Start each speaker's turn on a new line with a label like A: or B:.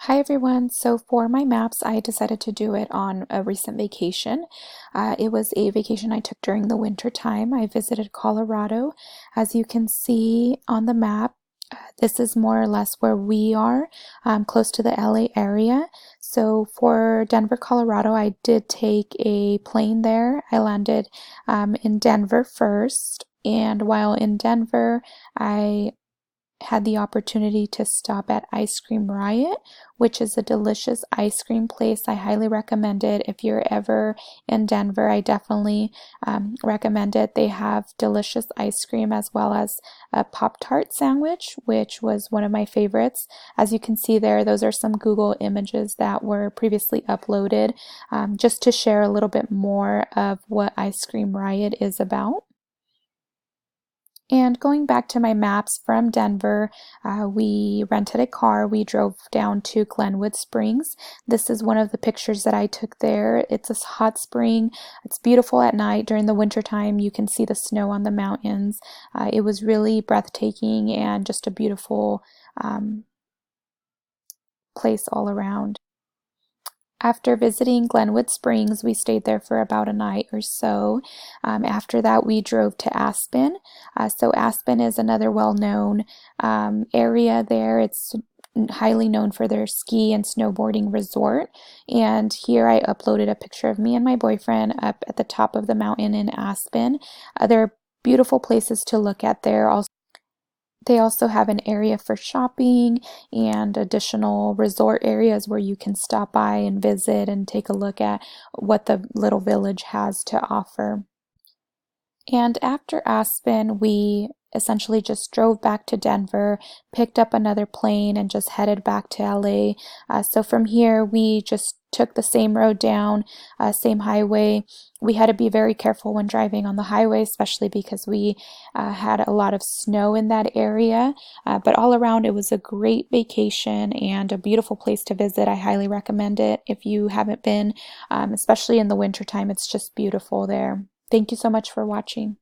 A: Hi everyone. So for my maps, I decided to do it on a recent vacation. It was a vacation I took during the winter time. I visited Colorado. As you can see on the map, this is more or less where we are, close to the LA area. So for Denver, Colorado, I did take a plane there. I landed in Denver first, and while in Denver, I had the opportunity to stop at Ice Cream Riot, which is a delicious ice cream place. I highly recommend it. If you're ever in Denver, I definitely recommend it. They have delicious ice cream as well as a Pop-Tart sandwich, which was one of my favorites. As you can see there, those are some Google images that were previously uploaded, just to share a little bit more of what Ice Cream Riot is about. And going back to my maps from Denver, we rented a car. We drove down to Glenwood Springs. This is one of the pictures that I took there. It's a hot spring. It's beautiful at night. During the winter time, you can see the snow on the mountains. It was really breathtaking and just a beautiful place all around. After visiting Glenwood Springs, we stayed there for about a night or so. After that, we drove to Aspen. So Aspen is another well-known area there. It's highly known for their ski and snowboarding resort. And here I uploaded a picture of me and my boyfriend up at the top of the mountain in Aspen. There are beautiful places to look at there. Also, they also have an area for shopping and additional resort areas where you can stop by and visit and take a look at what the little village has to offer. And after Aspen, we essentially just drove back to Denver, picked up another plane, and just headed back to LA. So from here, we just took the same road down, same highway. We had to be very careful when driving on the highway, especially because we had a lot of snow in that area. But all around, it was a great vacation and a beautiful place to visit. I highly recommend it if you haven't been, especially in the wintertime. It's just beautiful there. Thank you so much for watching.